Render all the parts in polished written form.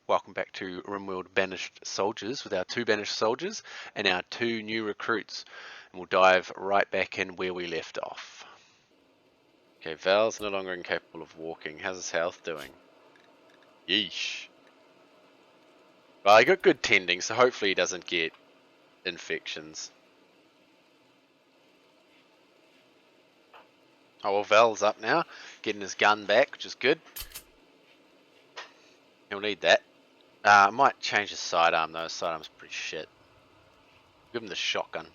Welcome back to Rimworld Banished Soldiers with our two Banished Soldiers and our two new recruits. And we'll dive right back in where we left off. Okay, Val's no longer incapable of walking. How's his health doing? Yeesh. Well, I got good tending, so hopefully he doesn't get infections. Oh, well, Val's up now, getting his gun back, which is good. He'll need that. I might change his sidearm though. His sidearm's pretty shit. Give him the shotgun.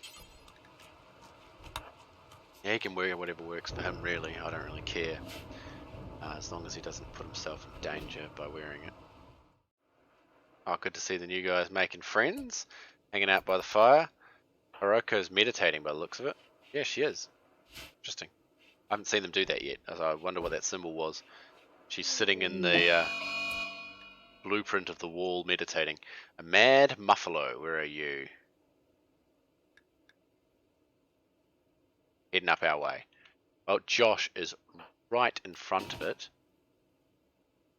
Yeah, he can wear whatever works for him, really. I don't really care. As long as he doesn't put himself in danger by wearing it. Oh, good to see the new guys making friends. Hanging out by the fire. Hiroko's meditating by the looks of it. Yeah, she is. Interesting. I haven't seen them do that yet. I wonder what that symbol was. She's sitting in the blueprint of the wall meditating. A mad muffalo, where are you? Heading up our way. Well, Josh is right in front of it.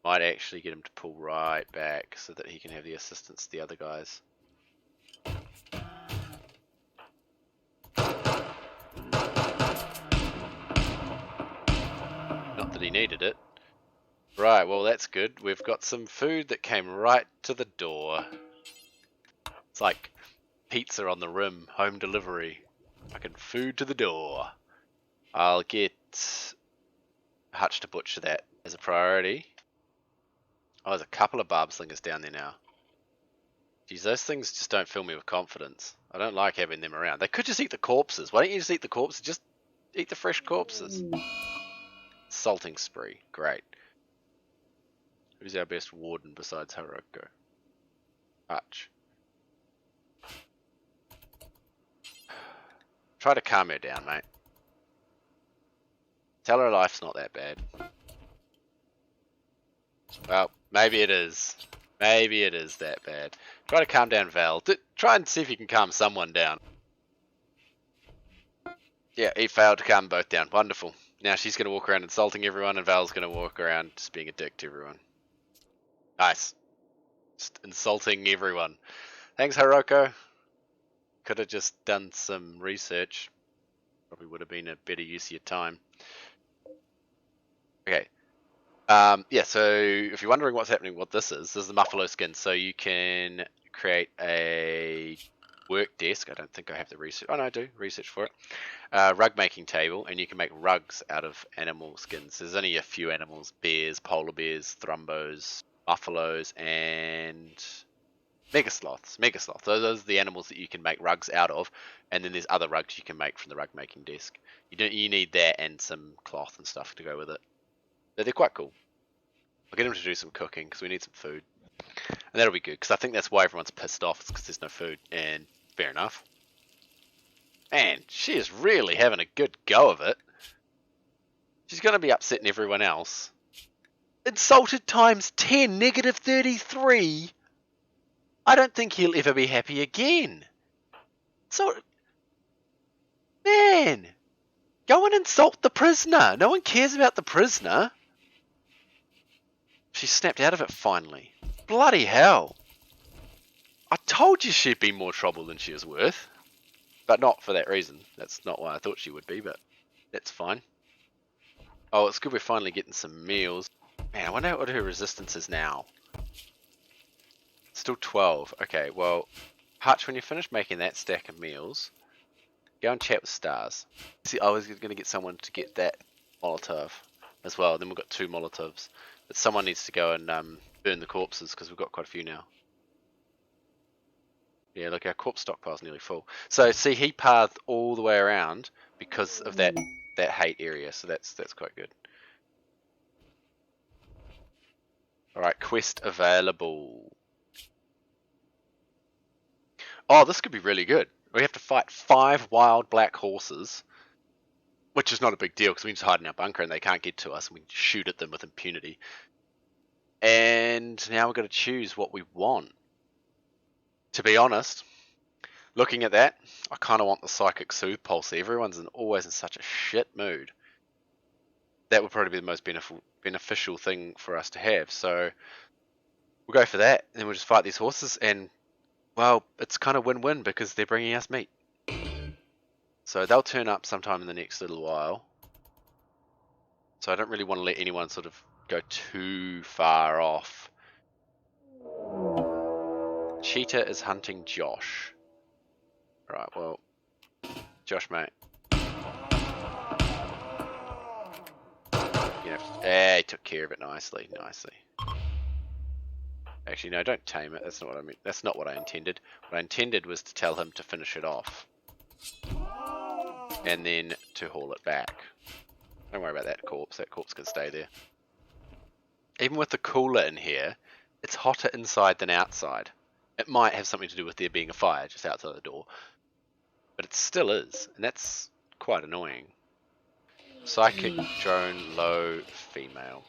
Might actually get him to pull right back so that he can have the assistance of the other guys. Not that he needed it. Right, well that's good. We've got some food that came right to the door. It's like pizza on the rim, home delivery. Fucking food to the door. I'll get Hutch to butcher that as a priority. Oh, there's a couple of barb slingers down there now. Geez, those things just don't fill me with confidence. I don't like having them around. They could just eat the corpses. Why don't you just eat the corpses? Just eat the fresh corpses. Salting spree. Great. Who's our best warden besides Hiroko? Hutch. Try to calm her down, mate. Tell her life's not that bad. Well, maybe it is. Maybe it is that bad. Try to calm down Val. Try and see if you can calm someone down. Yeah, he failed to calm both down. Wonderful. Now she's going to walk around insulting everyone, and Val's going to walk around just being a dick to everyone. Nice. Just insulting everyone. Thanks, Hiroko. Could have just done some research. Probably would have been a better use of your time. Okay. Yeah, so if you're wondering what's happening, what this is the Muffalo skin. So you can create a work desk. I don't think I have the research. Oh, no, I do. Research for it. Rug making table, and you can make rugs out of animal skins. There's only a few animals. Bears, polar bears, thrumbos, buffaloes, and megasloths. Those are the animals that you can make rugs out of, and then there's other rugs you can make from the rug making desk. You need that and some cloth and stuff to go with it. But they're quite cool. I'll get him to do some cooking because we need some food, and that'll be good because I think that's why everyone's pissed off. It's because there's no food, and fair enough. Man, she is really having a good go of it. She's going to be upsetting everyone else. Insulted times 10, negative 33. I don't think he'll ever be happy again. So, man, go and insult the prisoner. No one cares about the prisoner. She snapped out of it finally. Bloody hell. I told you she'd be more trouble than she is worth. But not for that reason. That's not why I thought she would be, but that's fine. Oh, it's good we're finally getting some meals. Man, I wonder what her resistance is now. Still 12. Okay, well, Hutch, when you finish making that stack of meals, go and chat with Stars. See, I was going to get someone to get that Molotov as well. Then we've got 2 Molotovs. But someone needs to go and burn the corpses because we've got quite a few now. Yeah, look, our corpse stockpile's nearly full. So, see, he pathed all the way around because of that hate area. So that's quite good. Alright, quest available. Oh, this could be really good. We have to fight 5 wild black horses, which is not a big deal because we can just hide in our bunker and they can't get to us, and we can shoot at them with impunity. And now we've got to choose what we want. To be honest, looking at that, I kind of want the Psychic Soothe Pulse. Everyone's always in such a shit mood. That would probably be the most beneficial thing for us to have. So We'll go for that, and then we'll just fight these horses, and, well, it's kind of win-win because they're bringing us meat. So they'll turn up sometime in the next little while. So I don't really want to let anyone sort of go too far off. Cheetah is hunting Josh. Right, well, Josh, mate. He took care of it nicely. Actually, no, don't tame it. That's not what I meant. That's not what I intended. What I intended was to tell him to finish it off. And then to haul it back. Don't worry about that corpse. That corpse can stay there. Even with the cooler in here, it's hotter inside than outside. It might have something to do with there being a fire just outside the door. But it still is. And that's quite annoying. Psychic drone low female.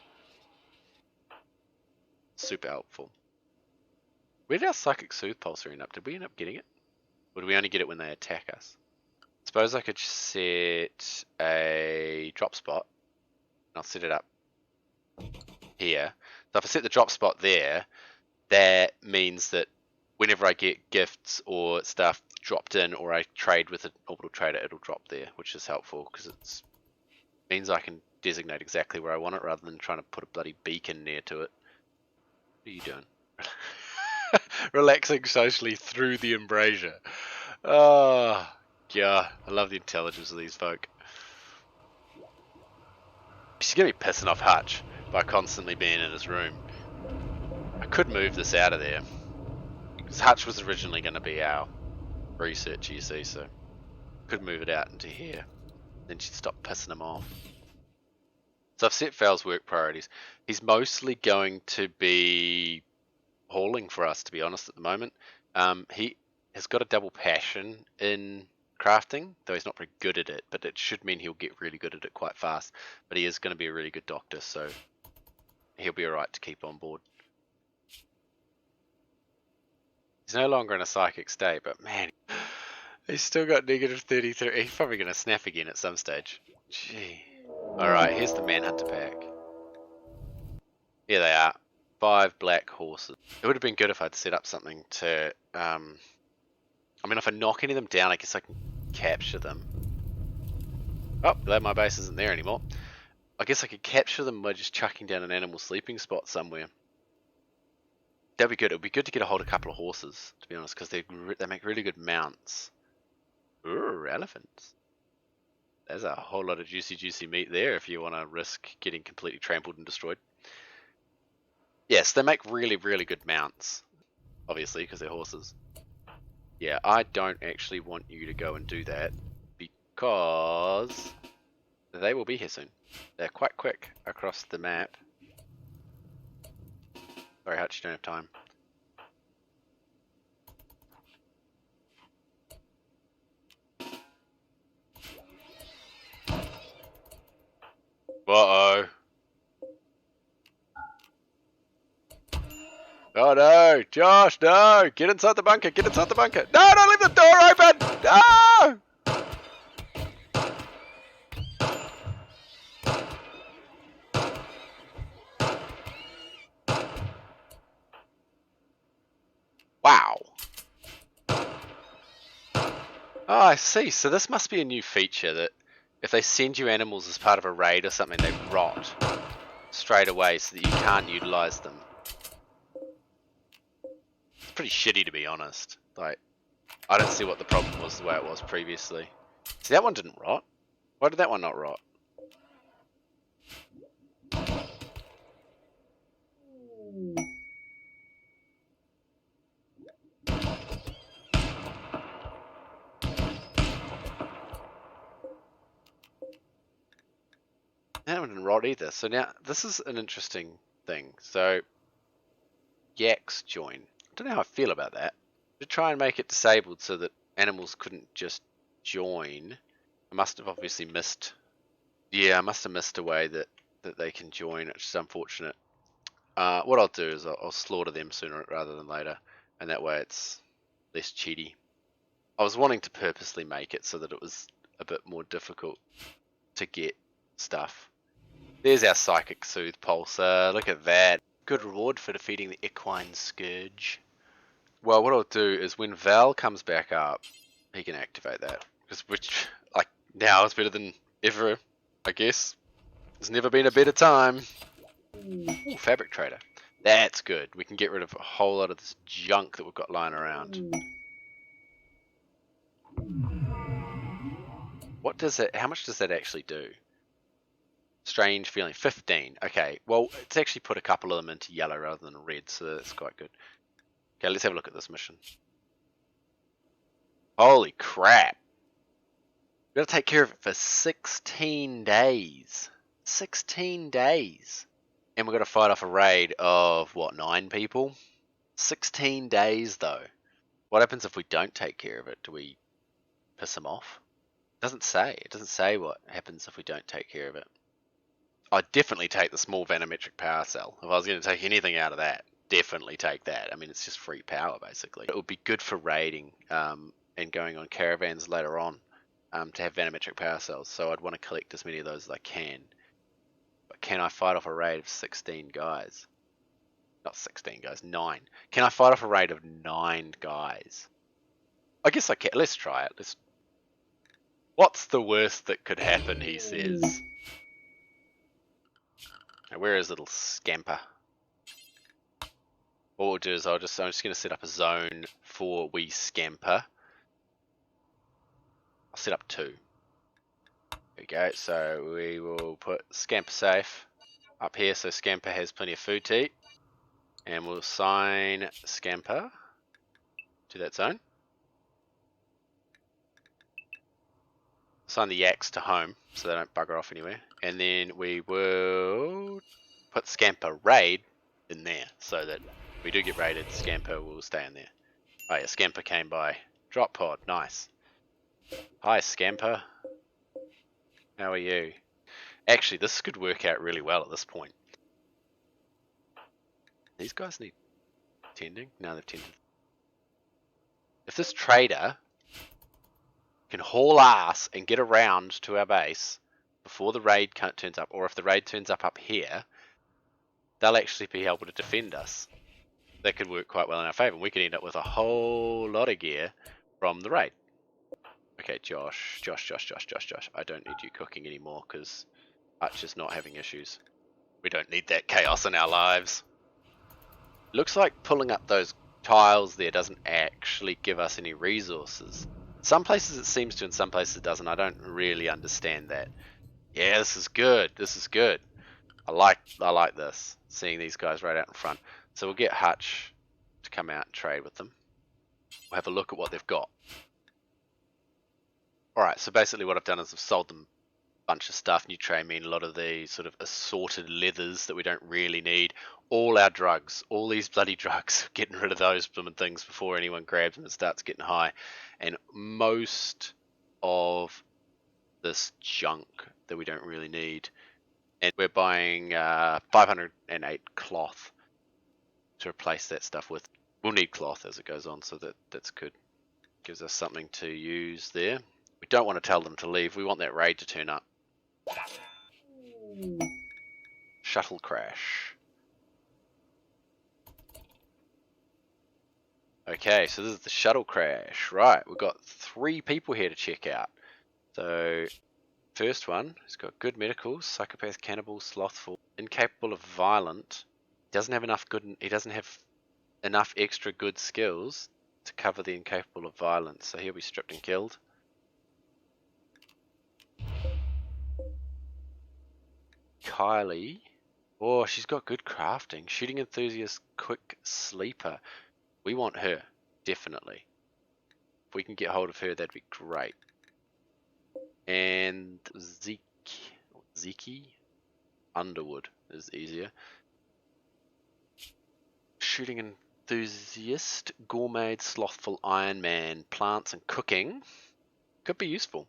Super helpful. Where did our psychic soothe pulsar end up? Did we end up getting it? Or did we only get it when they attack us? Suppose I could set a drop spot. I'll set it up here. So if I set the drop spot there, that means that whenever I get gifts or stuff dropped in, or I trade with an orbital trader, it'll drop there, which is helpful because it means I can designate exactly where I want it rather than trying to put a bloody beacon near to it. What are you doing? Relaxing socially through the embrasure. Oh, yeah, I love the intelligence of these folk. She's gonna be pissing off Hutch by constantly being in his room. I could move this out of there, because Hutch was originally going to be our researcher, you see, so could move it out into here. Then she'd stop pissing him off. So I've set Val's work priorities. He's mostly going to be hauling for us, to be honest, at the moment. He has got a double passion in crafting, though he's not very good at it, but it should mean he'll get really good at it quite fast. But he is going to be a really good doctor, so he'll be alright to keep on board. He's no longer in a psychic state, but man, he's still got negative 33. He's probably going to snap again at some stage. Gee. Alright, here's the Manhunter pack. Here they are. 5 black horses. It would have been good if I'd set up something to... I mean, if I knock any of them down, I guess I can capture them. Oh, glad my base isn't there anymore. I guess I could capture them by just chucking down an animal sleeping spot somewhere. That'd be good. It would be good to get a hold of a couple of horses, to be honest, because they make really good mounts. Ooh, elephants. There's a whole lot of juicy meat there if you want to risk getting completely trampled and destroyed. Yes, they make really good mounts, obviously, because they're horses. Yeah, I don't actually want you to go and do that, because they will be here soon. They're quite quick across the map. Sorry, Hutch, you don't have time. Uh-oh. Oh no, Josh, no! Get inside the bunker, get inside the bunker! No, don't leave the door open! No! Wow. Oh, I see. So this must be a new feature that if they send you animals as part of a raid or something, they rot straight away so that you can't utilize them. It's pretty shitty, to be honest. Like, I don't see what the problem was the way it was previously. See, that one didn't rot. Why did that one not rot? That one didn't rot either. So now, this is an interesting thing. So, yaks join. I don't know how I feel about that. To try and make it disabled so that animals couldn't just join. I must have obviously missed. Yeah, I must have missed a way that they can join, which is unfortunate. What I'll do is I'll slaughter them sooner rather than later, and that way it's less cheaty. I was wanting to purposely make it so that it was a bit more difficult to get stuff. There's our psychic soothe pulsar. Look at that. Good reward for defeating the equine scourge. Well, what I'll do is when Val comes back up, he can activate that. Which, like, now is better than ever, I guess. There's never been a better time. Ooh, fabric trader. That's good. We can get rid of a whole lot of this junk that we've got lying around. What does it? How much does that actually do? Strange feeling. 15. Okay. Well, it's actually put a couple of them into yellow rather than red, so that's quite good. Okay, let's have a look at this mission. Holy crap. We've got to take care of it for 16 days. 16 days. And we've got to fight off a raid of, what, 9 people? 16 days, though. What happens if we don't take care of it? Do we piss them off? It doesn't say. It doesn't say what happens if we don't take care of it. I'd definitely take the small vanometric power cell. If I was going to take anything out of that, definitely take that. I mean, it's just free power, basically. It would be good for raiding and going on caravans later on to have vanometric power cells. So I'd want to collect as many of those as I can. But can I fight off a raid of 16 guys? Not 16 guys, 9. Can I fight off a raid of 9 guys? I guess I can. Let's try it. What's the worst that could happen, he says. Now, where is little scamper? What we'll do is I'm just going to set up a zone for wee scamper. I'll set up 2. There we go. So we will put scamper safe up here so scamper has plenty of food to eat. And we'll assign scamper to that zone. Assign the yaks to home so they don't bugger off anywhere. And then we will put scamper raid in there so that if we do get raided, scamper will stay in there. Oh yeah, scamper came by. Drop pod, nice. Hi scamper. How are you? Actually, this could work out really well at this point. These guys need tending? No, they've tended. If this trader can haul ass and get around to our base before the raid turns up, or if the raid turns up here, they'll actually be able to defend us. That could work quite well in our favour. We could end up with a whole lot of gear from the raid. Okay, Josh. I don't need you cooking anymore because Archer's not having issues. We don't need that chaos in our lives. Looks like pulling up those tiles there doesn't actually give us any resources. Some places it seems to, and some places it doesn't. I don't really understand that. Yeah, this is good. This is good. I like this. Seeing these guys right out in front. So we'll get Hutch to come out and trade with them. We'll have a look at what they've got. Alright, so basically what I've done is I've sold them a bunch of stuff, new tramine, a lot of the sort of assorted leathers that we don't really need. All our drugs, all these bloody drugs, getting rid of those blooming things before anyone grabs them and starts getting high. And most of this junk that we don't really need. And we're buying 508 cloth to replace that stuff with. We'll need cloth as it goes on, so that's good. Gives us something to use there. We don't want to tell them to leave. We want that raid to turn up. Shuttle crash. Okay, so this is the shuttle crash. Right, we've got 3 people here to check out. So, first one, he's got good medicals, psychopath, cannibal, slothful, incapable of violent. He doesn't have enough extra good skills to cover the incapable of violence, so he'll be stripped and killed. Kylie. Oh, she's got good crafting. Shooting enthusiast, quick sleeper. We want her, definitely. If we can get hold of her, that'd be great. And Zeki Underwood is easier. Shooting enthusiast, gourmet, slothful, Iron Man, plants and cooking. Could be useful.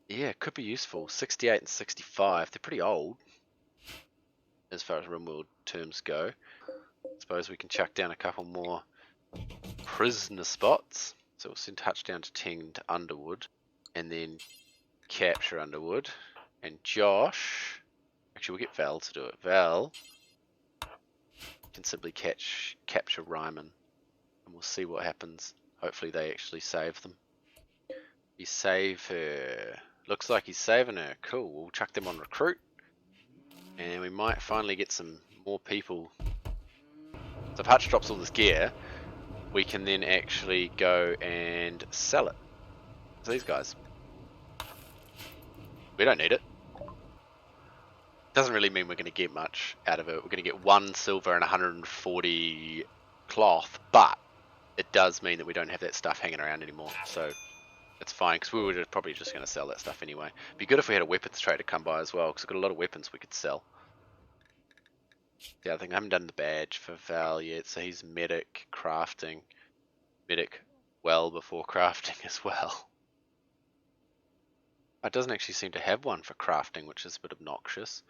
Yeah, could be useful. 68 and 65. They're pretty old as far as Rimworld terms go. Suppose we can chuck down a couple more prisoner spots. So we'll send Touch down to 10 to Underwood. And then capture Underwood. And Josh... Actually, we'll get Val to do it. Val... can simply capture Ryman, and we'll see what happens. Hopefully they actually save them. You save her. Looks like he's saving her. Cool. We'll chuck them on recruit, and we might finally get some more people. So if Hutch drops all this gear, we can then actually go and sell it to these guys. We don't need it. Doesn't really mean we're going to get much out of it. We're going to get 1 silver and 140 cloth, but it does mean that we don't have that stuff hanging around anymore. So it's fine, because we were probably just going to sell that stuff anyway. It'd be good if we had a weapons trader come by as well, because we've got a lot of weapons we could sell. The other thing, I haven't done the badge for Val yet, so he's medic, crafting. Medic well before crafting as well. It doesn't actually seem to have one for crafting, which is a bit obnoxious.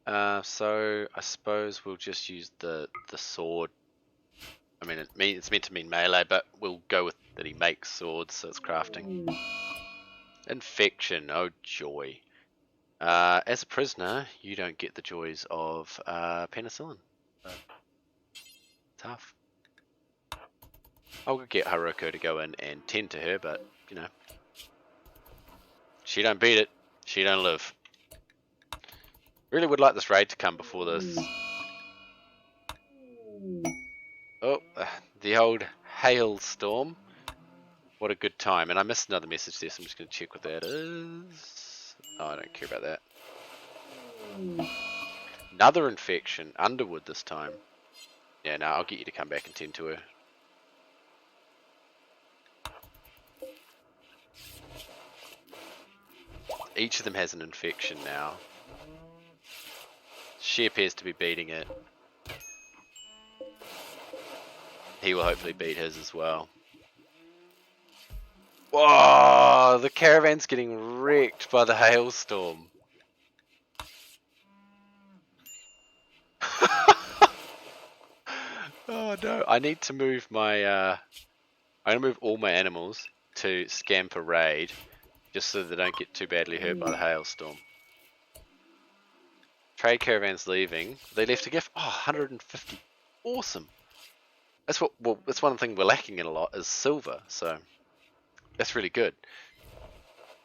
So I suppose we'll just use the sword. I mean, it's meant to mean melee, but we'll go with that he makes swords, so it's crafting. Infection, oh joy. As a prisoner, you don't get the joys of penicillin. So, tough. I'll get Haruko to go in and tend to her, but, you know, she don't beat it, she don't live. Really would like this raid to come before this. Oh, the old hailstorm. What a good time. And I missed another message there, so I'm just going to check what that is. Oh, I don't care about that. Another infection. Underwood this time. Yeah, no, I'll get you to come back and tend to her. Each of them has an infection now. She appears to be beating it. He will hopefully beat his as well. Whoa! The caravan's getting wrecked by the hailstorm. Oh no, I need to move my I'm gonna move all my animals to Scamper Raid, just so they don't get too badly hurt by the hailstorm. Trade caravan's leaving. They left a gift. Oh, 150. Awesome. That's what. Well, that's one thing we're lacking in a lot is silver. So that's really good.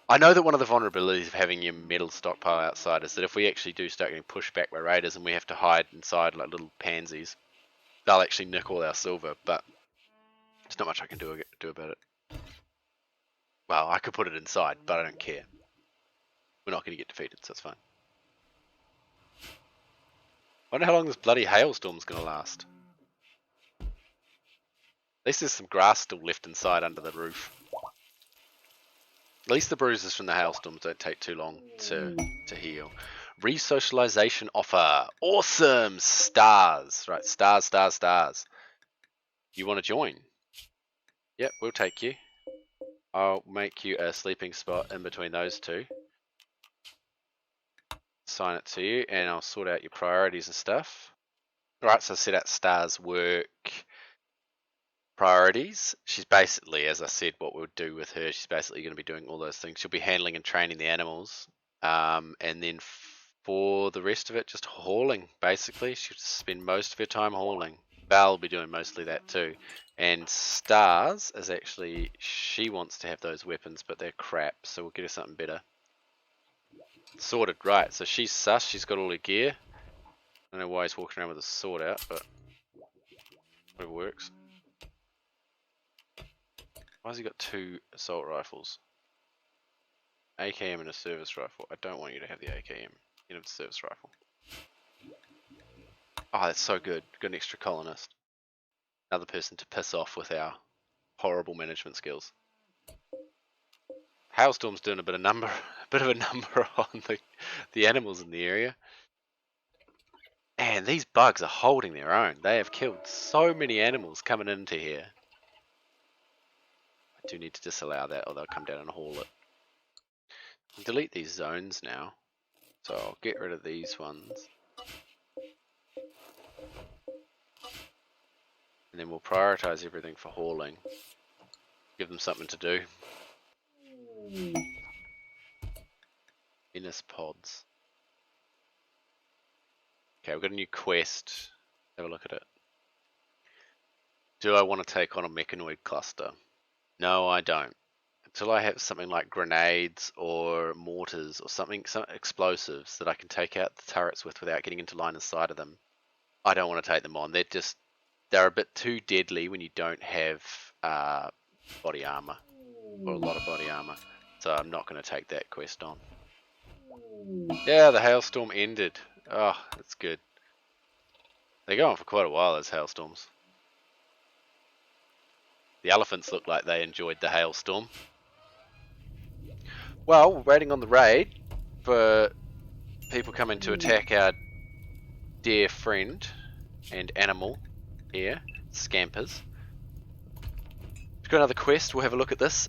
I know that one of the vulnerabilities of having your metal stockpile outside is that if we actually do start getting pushed back by raiders and we have to hide inside like little pansies, they'll actually nick all our silver. But there's not much I can do about it. Well, I could put it inside, but I don't care. We're not going to get defeated, so it's fine. I wonder how long this bloody hailstorm's going to last. At least there's some grass still left inside under the roof. At least the bruises from the hailstorms don't take too long to heal. Resocialization offer. Awesome! Stars. Right, stars, stars, stars. You want to join? Yep, we'll take you. I'll make you a sleeping spot in between those two. Assign it to you, and I'll sort out your priorities and stuff. Alright, so set out stars work priorities. She's basically, as I said, what we'll do with her, she's basically going to be doing all those things. She'll be handling and training the animals, and then for the rest of it, just hauling, basically. She'll spend most of her time hauling. Val will be doing mostly that too. And Stars is actually, she wants to have those weapons, but they're crap, so we'll get her something better. Sorted, right, so she's sus, she's got all her gear. I don't know why he's walking around with a sword out, but whatever works. Why has he got 2 assault rifles? AKM and a service rifle. I don't want you to have the AKM. You have the service rifle. Oh, that's so good. Got an extra colonist. Another person to piss off with our horrible management skills. Hailstorm's doing a bit of a number on the animals in the area. And these bugs are holding their own. They have killed so many animals coming into here. I do need to disallow that, or they'll come down and haul it. I'll delete these zones now. So I'll get rid of these ones. And then we'll prioritize everything for hauling. Give them something to do. Venus pods. Okay, we've got a new quest. Have a look at it. Do I want to take on a mechanoid cluster? No, I don't. Until I have something like grenades or mortars or something, some explosives that I can take out the turrets with without getting into line of sight of them, I don't want to take them on. They're a bit too deadly when you don't have body armor, or a lot of body armor. So I'm not going to take that quest on. Yeah, the hailstorm ended. Oh, that's good. They go on for quite a while, those hailstorms. The elephants look like they enjoyed the hailstorm. Well, we're waiting on the raid for people coming to attack our dear friend and animal here, Scampers. We've got another quest, we'll have a look at this.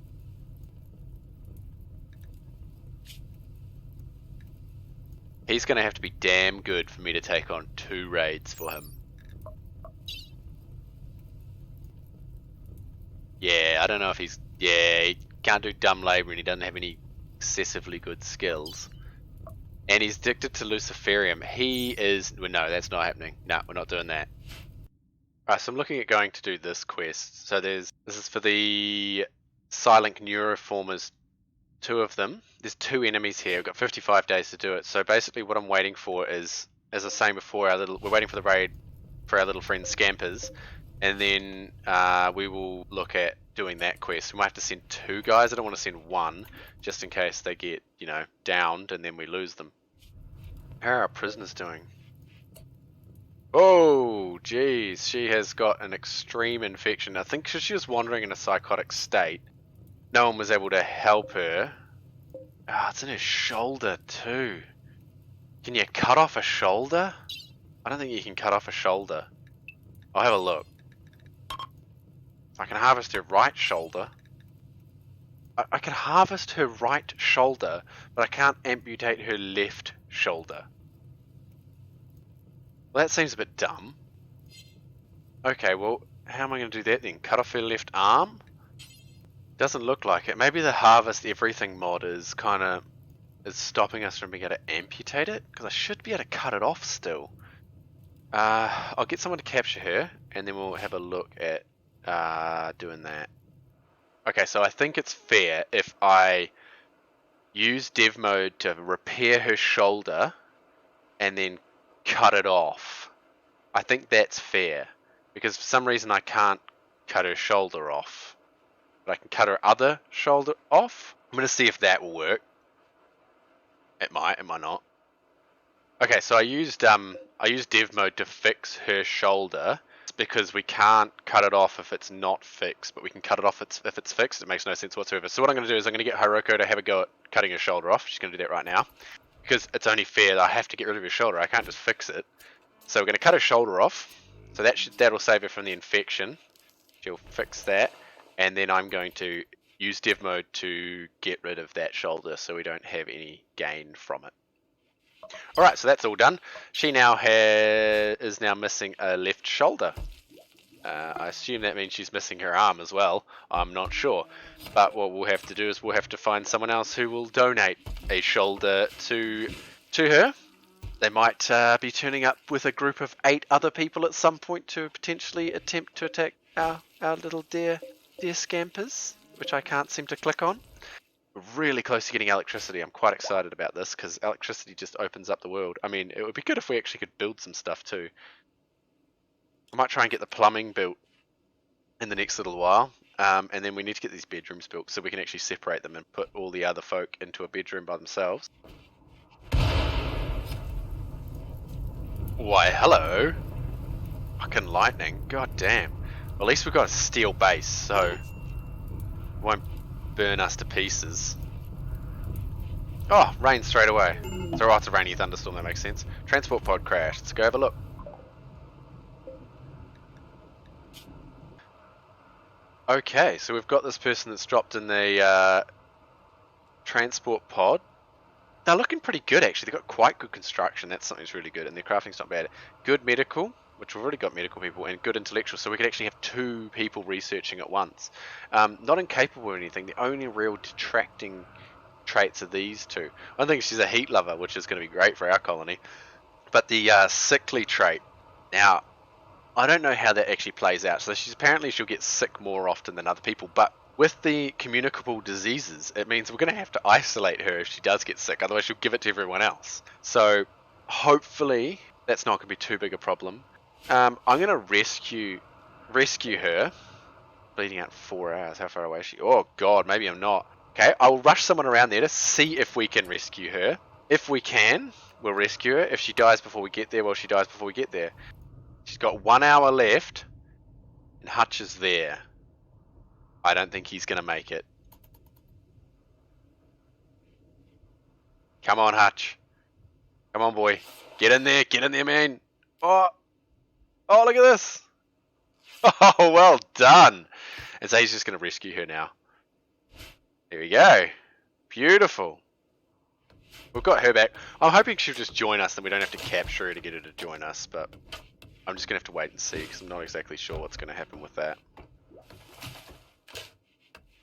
He's going to have to be damn good for me to take on 2 raids for him. Yeah, I don't know if he's... Yeah, he can't do dumb labor and he doesn't have any excessively good skills. And he's addicted to Luciferium. He is... Well, no, that's not happening. No, we're not doing that. Alright, so I'm looking at going to do this quest. So this is for the Silent Neuroformers, 2 of them. There's 2 enemies here. We've got 55 days to do it. So basically what I'm waiting for is, as I was saying before, we're waiting for the raid for our little friend Scampers. And then we will look at doing that quest. We might have to send 2 guys. I don't want to send 1, just in case they get, downed and then we lose them. How are our prisoners doing? Oh, geez, she has got an extreme infection. I think she was wandering in a psychotic state. No one was able to help her. Ah, it's in her shoulder too. Can you cut off a shoulder? I don't think you can cut off a shoulder. I'll have a look. I can harvest her right shoulder. I can harvest her right shoulder, but I can't amputate her left shoulder. Well, that seems a bit dumb. Okay, well, how am I going to do that then? Cut off her left arm? Doesn't look like it. Maybe the harvest everything mod is stopping us from being able to amputate it, because I should be able to cut it off still. I'll get someone to capture her, and then we'll have a look at doing that. Okay, so I think it's fair if I use dev mode to repair her shoulder and then cut it off. I think that's fair, because for some reason I can't cut her shoulder off, but I can cut her other shoulder off. I'm going to see if that will work. It might not. Okay, so I used dev mode to fix her shoulder. It's because we can't cut it off if it's not fixed, but we can cut it off if it's fixed. It makes no sense whatsoever. So what I'm going to do is I'm going to get Hiroko to have a go at cutting her shoulder off. She's going to do that right now, because it's only fair that I have to get rid of her shoulder. I can't just fix it. So we're going to cut her shoulder off. So that'll save her from the infection. She'll fix that, and then I'm going to use dev mode to get rid of that shoulder so we don't have any gain from it. Alright, so that's all done. She now is now missing a left shoulder. I assume that means she's missing her arm as well. I'm not sure. But what we'll have to do is we'll have to find someone else who will donate a shoulder to her. They might be turning up with a group of 8 other people at some point to potentially attempt to attack our little dear Scampers, which I can't seem to click on. We're really close to getting electricity. I'm quite excited about this, because electricity just opens up the world. I mean, it would be good if we actually could build some stuff too. I might try and get the plumbing built in the next little while, and then we need to get these bedrooms built so we can actually separate them and put all the other folk into a bedroom by themselves. Why, hello. Fucking lightning. God damn. Well, at least we've got a steel base, so it won't burn us to pieces. Oh, rain straight away. So it's a rainy thunderstorm, that makes sense. Transport pod crashed. Let's go have a look. Okay, so we've got this person that's dropped in the transport pod. They're looking pretty good, actually. They've got quite good construction. That's something that's really good, and their crafting's not bad. Good medical, which we've already got medical people, and good intellectual, so we could actually have 2 people researching at once. Not incapable or anything. The only real detracting traits are these 2. I think she's a heat lover, which is going to be great for our colony. But the sickly trait, now, I don't know how that actually plays out. So she'll get sick more often than other people, but with the communicable diseases, it means we're going to have to isolate her if she does get sick. Otherwise, she'll give it to everyone else. So hopefully that's not going to be too big a problem. I'm going to rescue her. Bleeding out 4 hours. How far away is she? Oh God, maybe I'm not. Okay, I'll rush someone around there to see if we can rescue her. If we can, we'll rescue her. If she dies before we get there, well, she dies before we get there. She's got 1 hour left, and Hutch is there. I don't think he's going to make it. Come on, Hutch. Come on, boy. Get in there, man. Oh, look at this. Oh, well done. And so he's just going to rescue her now. There we go. Beautiful. We've got her back. I'm hoping she'll just join us and we don't have to capture her to get her to join us, but I'm just going to have to wait and see because I'm not exactly sure what's going to happen with that.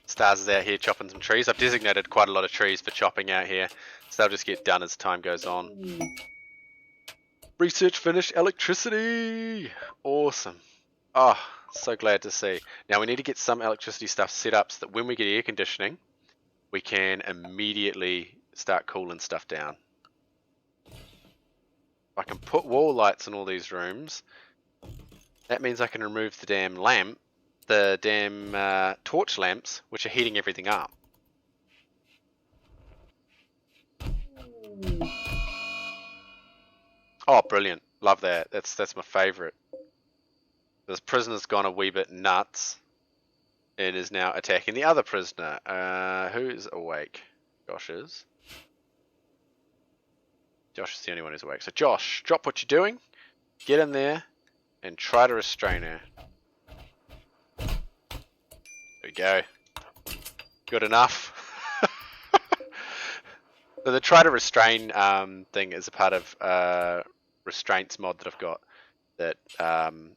Stars is out here chopping some trees. I've designated quite a lot of trees for chopping out here, so they'll just get done as time goes on. Research finished. Electricity! Awesome. Oh, so glad to see. Now we need to get some electricity stuff set up so that when we get air conditioning, we can immediately start cooling stuff down. I can put wall lights in all these rooms. That means I can remove the damn torch lamps, which are heating everything up. Oh, brilliant. Love that. That's my favourite. This prisoner's gone a wee bit nuts and is now attacking the other prisoner. Who is awake? Josh is. Josh is the only one who's awake. So Josh, drop what you're doing, get in there, and try to restrain her. There we go. Good enough. So the try to restrain thing is a part of restraints mod that I've got that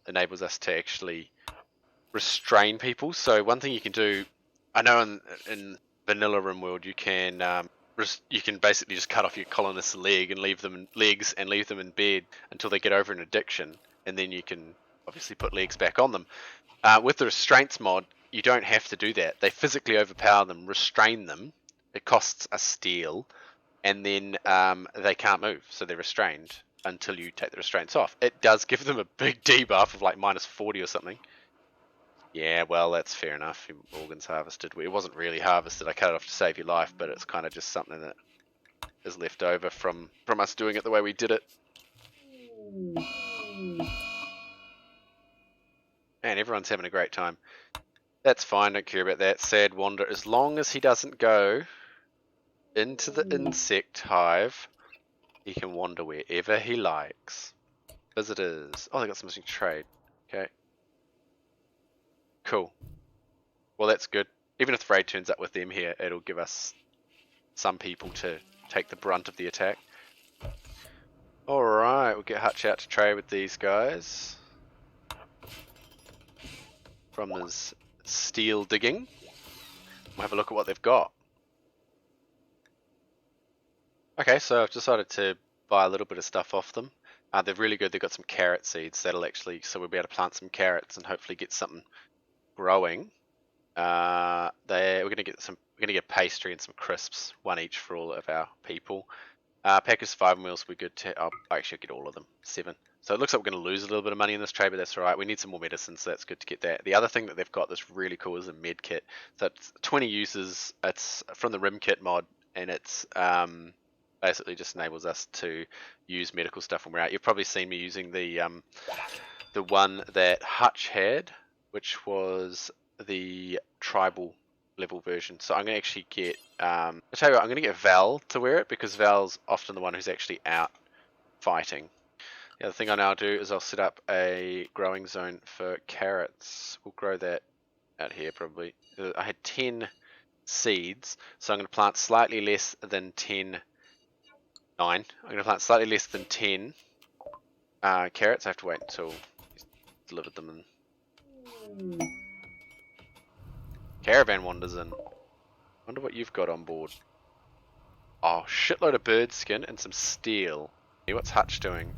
enables us to actually restrain people. So one thing you can do, I know in vanilla Rimworld you can basically just cut off your colonist's legs and leave them in bed until they get over an addiction, and then you can obviously put legs back on them. With the restraints mod, you don't have to do that. They physically overpower them, restrain them. It costs a steal, and then they can't move, so they're restrained until you take the restraints off. It does give them a big debuff of like -40 or something. Yeah, well, that's fair enough. Your organs harvested. It wasn't really harvested. I cut it off to save your life, but it's kind of just something that is left over from us doing it the way we did it. Man, everyone's having a great time. That's fine, don't care about that. Sad wander. As long as he doesn't go into the insect hive, he can wander wherever he likes. Visitors. Oh, they got some missing trade. Okay. Cool. Well, that's good. Even if the raid turns up with them here, it'll give us some people to take the brunt of the attack. Alright, we'll get Hutch out to trade with these guys. From his steel digging. We'll have a look at what they've got. Okay, so I've decided to buy a little bit of stuff off them. They're really good. They've got some carrot seeds that'll actually, so we'll be able to plant some carrots and hopefully get something growing. We're gonna get pastry and some crisps, one each for all of our people. Pack of survival meals will be good to. I'll actually get all of them, 7. So it looks like we're going to lose a little bit of money in this trade, but that's alright. We need some more medicine, so that's good to get that. The other thing that they've got that's really cool is a med kit. So it's 20 uses. It's from the Rim Kit mod, and it's basically just enables us to use medical stuff when we're out. You've probably seen me using the one that Hutch had, which was the tribal level version. So I'm going to actually get, I'll tell you what, I'm going to get Val to wear it because Val's often the one who's actually out fighting. The other thing I now do is I'll set up a growing zone for carrots. We'll grow that out here probably. I had 10 seeds, so I'm going to plant slightly less than 10, 9. I'm going to plant slightly less than 10 carrots. I have to wait until he's delivered them in. Caravan wanders in. Wonder what you've got on board. Oh, shitload of bird skin and some steel. Hey, what's Hutch doing?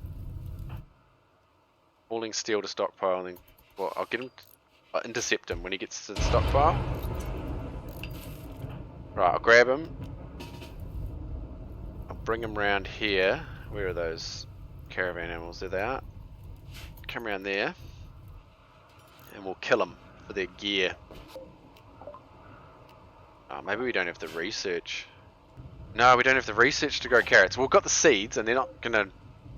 hauling steel to stockpile, and then well, I'll get him. I'll intercept him when he gets to the stockpile. Right, I'll grab him. I'll bring him round here. Where are those caravan animals? There they are. Come around there, and we'll kill them for their gear. Oh, maybe we don't have the research. No, we don't have the research to grow carrots. We've got the seeds, and they're not gonna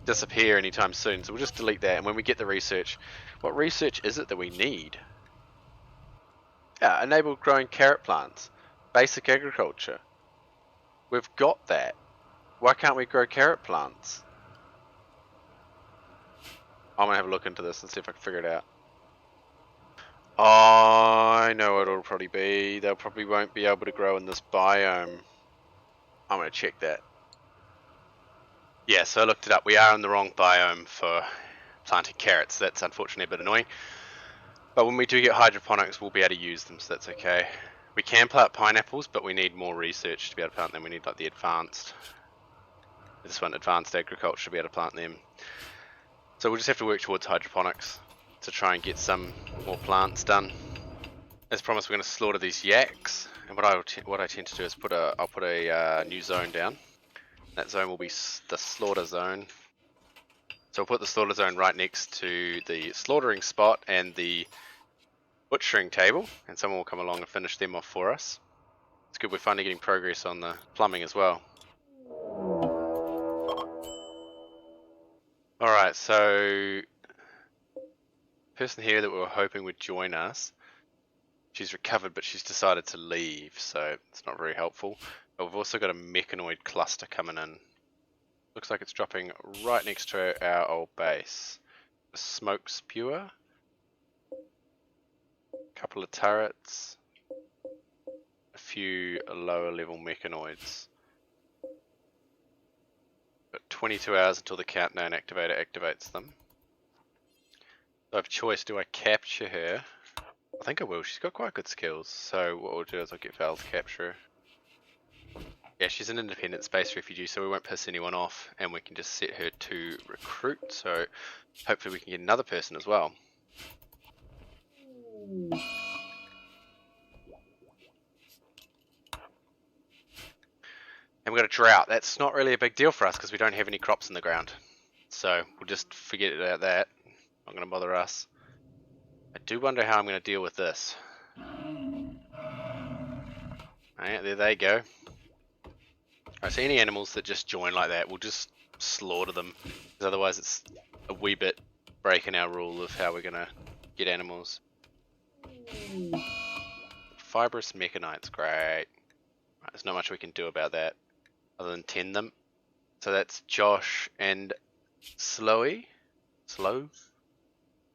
disappear anytime soon, so we'll just delete that. And when we get the research, what research is it that we need? Yeah, enable growing carrot plants, basic agriculture. We've got that. Why can't we grow carrot plants? I'm gonna have a look into this and see if I can figure it out. Oh, I know what it'll probably be. They probably won't be able to grow in this biome. I'm gonna check that. Yeah, so I looked it up. We are in the wrong biome for planting carrots. That's unfortunately a bit annoying. But when we do get hydroponics, we'll be able to use them, so that's okay. We can plant pineapples, but we need more research to be able to plant them. We need like the advanced, this one, advanced agriculture to be able to plant them. So we'll just have to work towards hydroponics to try and get some more plants done. As promised, we're going to slaughter these yaks. And what I tend to do is I'll put a new zone down. That zone will be the slaughter zone. So we'll put the slaughter zone right next to the slaughtering spot and the butchering table, and someone will come along and finish them off for us. It's good we're finally getting progress on the plumbing as well. Alright, so person here that we were hoping would join us, she's recovered but she's decided to leave, so it's not very helpful. But we've also got a mechanoid cluster coming in. Looks like it's dropping right next to our old base. A smoke spewer, a couple of turrets, a few lower level mechanoids. Got 22 hours until the countdown activator activates them. So I have a choice, do I capture her? I think I will, she's got quite good skills. So what we'll do is I'll get Val to capture her. Yeah, she's an independent space refugee, so we won't piss anyone off, and we can just set her to recruit, so hopefully we can get another person as well. And we've got a drought. That's not really a big deal for us because we don't have any crops in the ground. So we'll just forget about that. Not going to bother us. I do wonder how I'm going to deal with this. Alright, there they go. Alright, so any animals that just join like that, we'll just slaughter them. Because otherwise it's a wee bit breaking our rule of how we're going to get animals. Fibrous mechanites, great. Right, there's not much we can do about that other than tend them. So that's Josh and Slowy. Slow? Not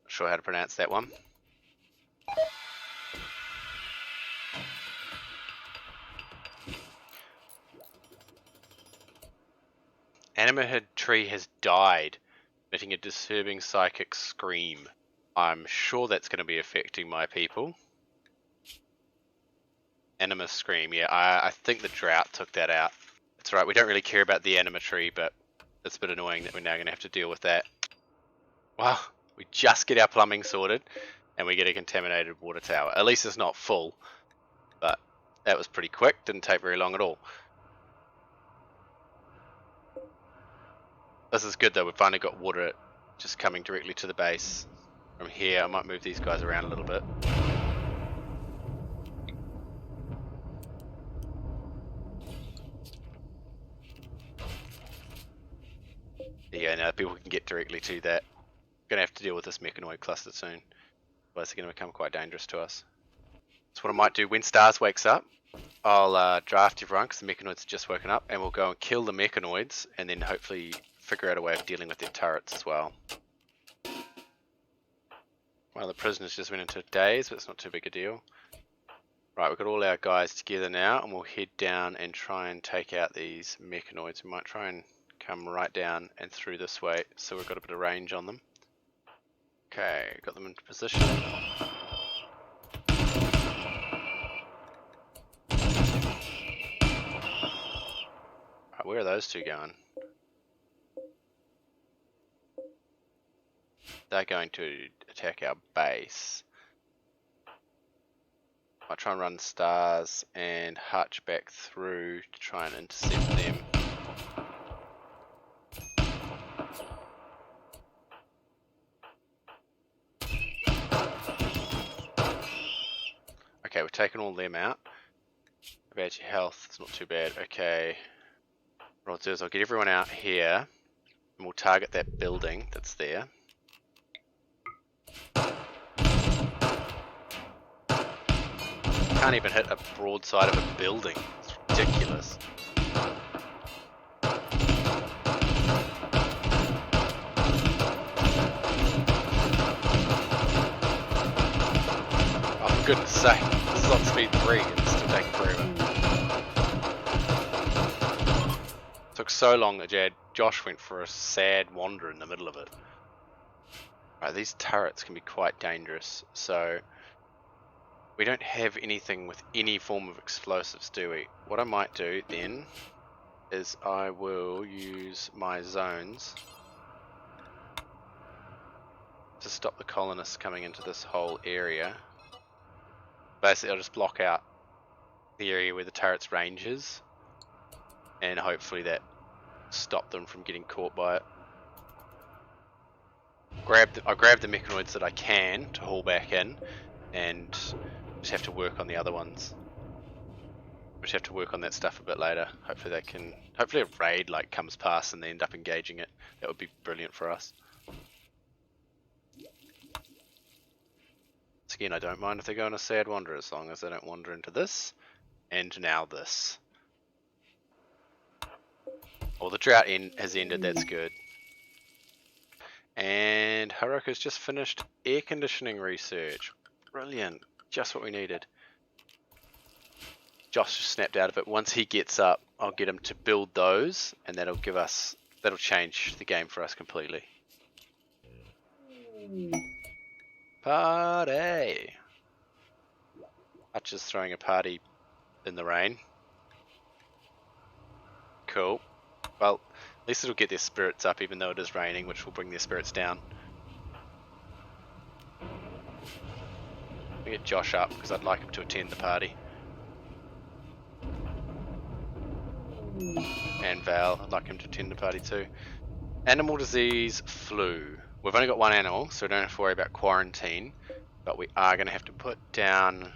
sure how to pronounce that one. Animated tree has died, emitting a disturbing psychic scream. I'm sure that's going to be affecting my people. Anima scream, yeah, I think the drought took that out. That's right, we don't really care about the anima tree, but it's a bit annoying that we're now going to have to deal with that. Wow, we just get our plumbing sorted, and we get a contaminated water tower. At least it's not full, but that was pretty quick, didn't take very long at all. This is good though, we've finally got water just coming directly to the base. From here, I might move these guys around a little bit. Yeah, now people can get directly to that. We're going to have to deal with this mechanoid cluster soon. Otherwise they're going to become quite dangerous to us. So what I might do, when Stars wakes up, I'll draft everyone because the mechanoids have just woken up, and we'll go and kill the mechanoids, and then hopefully figure out a way of dealing with their turrets as well. Well, the prisoners just went into a daze, but it's not too big a deal. Right, we've got all our guys together now, and we'll head down and try and take out these mechanoids. We might try and come right down and through this way, so we've got a bit of range on them. Okay, got them into position. Right, where are those two going? they're going to attack our base. Might try and run stars and hutch back through to try and intercept them. Okay, we've taken all them out. About your health, it's not too bad. Okay. What I'll do is I'll get everyone out here and we'll target that building that's there. Can't even hit a broadside of a building. It's ridiculous. Oh, for goodness sake. This is on speed 3 and it's still taking forever. Took so long that Josh went for a sad wander in the middle of it. Right, these turrets can be quite dangerous, so we don't have anything with any form of explosives, do we? What I might do then is I will use my zones to stop the colonists coming into this whole area. Basically, I'll just block out the area where the turret's range is, and hopefully that stop them from getting caught by it. I'll grab the mechanoids that I can to haul back in, and just have to work on the other ones. Just have to work on that stuff a bit later. Hopefully a raid like comes past and they end up engaging it. That would be brilliant for us. So again, I don't mind if they go on a sad wander as long as they don't wander into this, and now this. Well, the drought has ended, that's good. And Haruka's just finished air conditioning research. Brilliant, just what we needed. Josh just snapped out of it. Once he gets up, I'll get him to build those, and that'll change the game for us completely. Party! Hutch is throwing a party in the rain. Cool. Well, at least it'll get their spirits up even though it is raining, which will bring their spirits down. I'll get Josh up because I'd like him to attend the party. And Val, I'd like him to attend the party too. Animal disease, flu. We've only got one animal, so we don't have to worry about quarantine. But we are going to have to put down...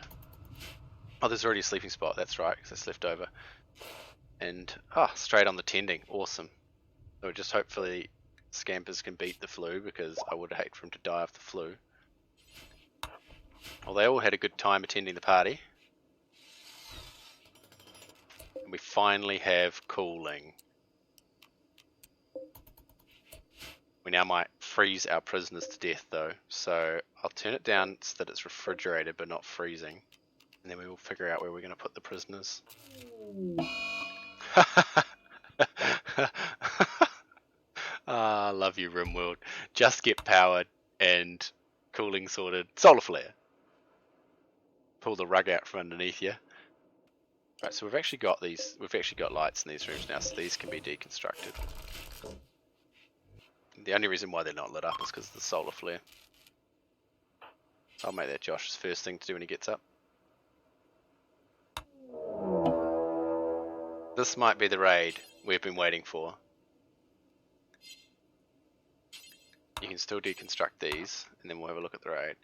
Oh, there's already a sleeping spot, that's right, because it's left over. And, straight on the tending, awesome. So just hopefully Scampers can beat the flu, because I would hate for him to die of the flu. Well, they all had a good time attending the party. And we finally have cooling. We now might freeze our prisoners to death though, so I'll turn it down so that it's refrigerated but not freezing. And then we will figure out where we're going to put the prisoners. I love you, Rimworld. Just get powered and cooling sorted. Solar flare. Pull the rug out from underneath you. Right, so we've actually got lights in these rooms now, so these can be deconstructed. The only reason why they're not lit up is because of the solar flare. I'll make that Josh's first thing to do when he gets up. This might be the raid we've been waiting for. You can still deconstruct these, and then we'll have a look at the raid.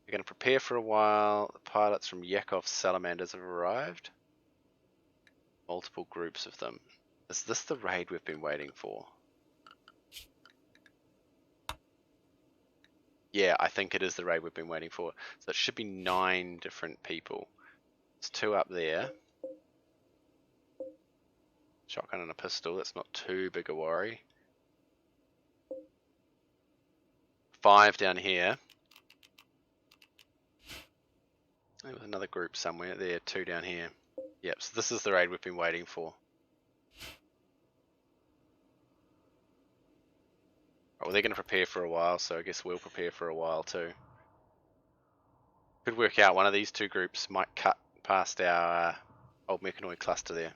We're going to prepare for a while. The pilots from Yakov's salamanders have arrived. Multiple groups of them. Is this the raid we've been waiting for? Yeah, I think it is the raid we've been waiting for. So it should be 9 different people. There's 2 up there. Shotgun and a pistol, that's not too big a worry. 5 down here. There was another group somewhere there, 2 down here. Yep, so this is the raid we've been waiting for. Well, they're going to prepare for a while, so I guess we'll prepare for a while too. Could work out one of these 2 groups might cut past our old mechanoid cluster there.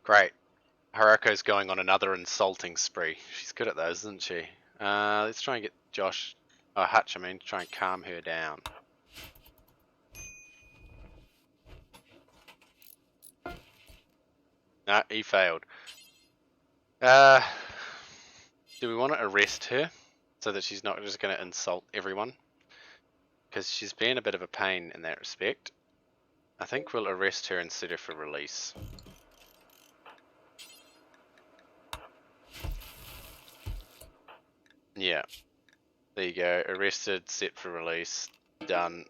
Great. Haruko's going on another insulting spree. She's good at those, isn't she? Let's try and get Josh, Hutch, I mean, try and calm her down. No, he failed. Do we want to arrest her so that she's not just going to insult everyone? Because she's been a bit of a pain in that respect. I think we'll arrest her and set her for release. Yeah. There you go. Arrested, set for release, done.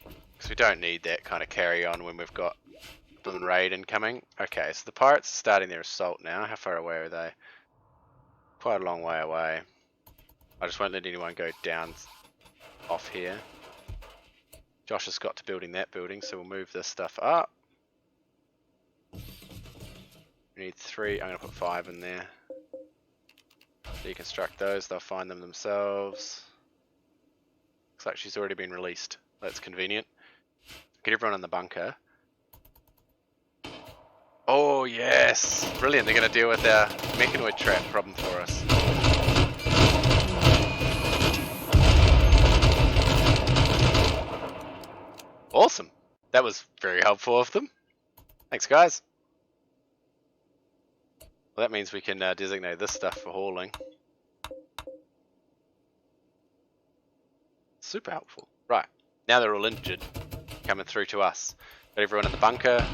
Because we don't need that kind of carry on when we've got the raid incoming. Okay, so the pirates are starting their assault now. How far away are they? Quite a long way away. I just won't let anyone go down off here. Josh has got to building that building, so we'll move this stuff up. We need 3, I'm going to put 5 in there. Deconstruct those, they'll find them themselves. Looks like she's already been released. That's convenient. Get everyone in the bunker. Oh yes! Brilliant, they're going to deal with our mechanoid trap problem for us. Awesome! That was very helpful of them. Thanks guys. Well, that means we can designate this stuff for hauling. Super helpful. Right, now they're all injured, coming through to us. Got everyone in the bunker.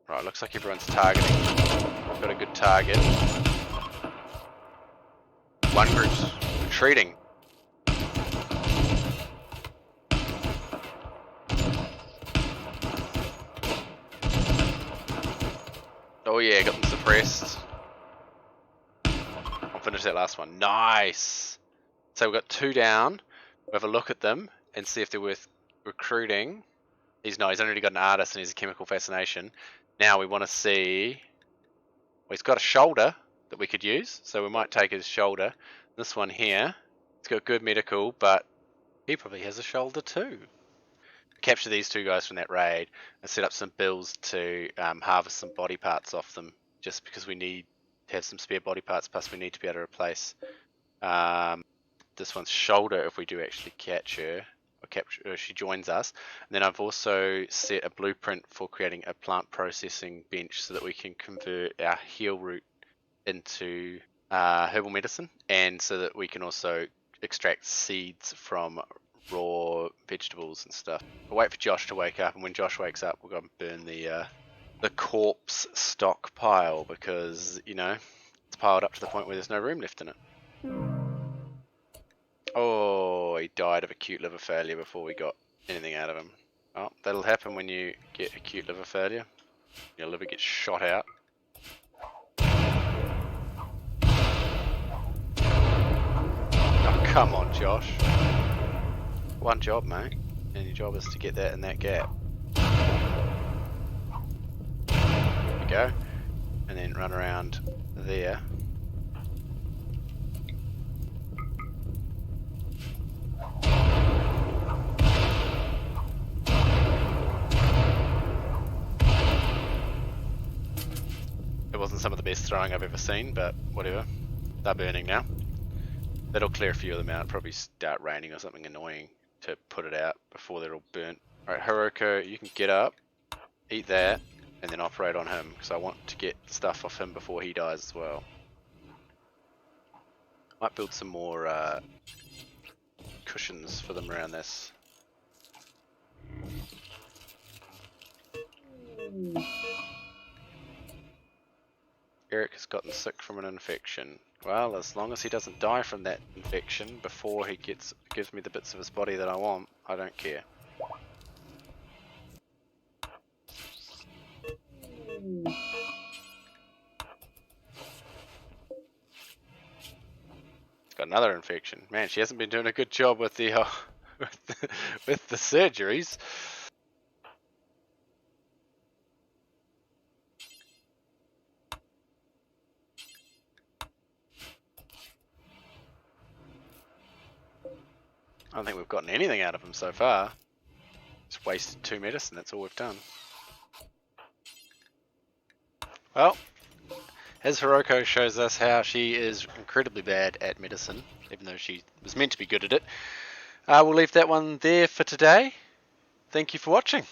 Right, looks like everyone's targeting. Got a good target. One group's retreating. Oh yeah, got them suppressed. I'll finish that last one. Nice! So we've got 2 down. We'll have a look at them and see if they're worth recruiting. He's only got an artist and he's a chemical fascination. Now we want to see... Well, he's got a shoulder that we could use, so we might take his shoulder. This one here, it's got good medical, but he probably has a shoulder too. Capture these 2 guys from that raid and set up some bills to harvest some body parts off them, just because we need to have some spare body parts, plus we need to be able to replace this one's shoulder if we do actually catch her, or she joins us. And then I've also set a blueprint for creating a plant processing bench so that we can convert our heal root into herbal medicine, and so that we can also extract seeds from raw vegetables and stuff. We'll wait for Josh to wake up, and when Josh wakes up, we'll go and burn the corpse stockpile, because, you know, it's piled up to the point where there's no room left in it. Oh, he died of acute liver failure before we got anything out of him. Oh, that'll happen when you get acute liver failure. Your liver gets shot out. Oh, come on, Josh. One job, mate. And your job is to get that in that gap. There we go. And then run around there. It wasn't some of the best throwing I've ever seen, but whatever. They're burning now. That'll clear a few of them out. Probably start raining or something annoying to put it out before they're all burnt. Alright, Hiroko, you can get up, eat that, and then operate on him, because I want to get stuff off him before he dies as well. Might build some more cushions for them around this. Eric has gotten sick from an infection. Well, as long as he doesn't die from that infection before he gives me the bits of his body that I want, I don't care. He's got another infection. Man, she hasn't been doing a good job with the with the surgeries. I don't think we've gotten anything out of him so far. Just wasted 2 medicine, that's all we've done. Well, as Hiroko shows us how she is incredibly bad at medicine, even though she was meant to be good at it. We'll leave that one there for today. Thank you for watching.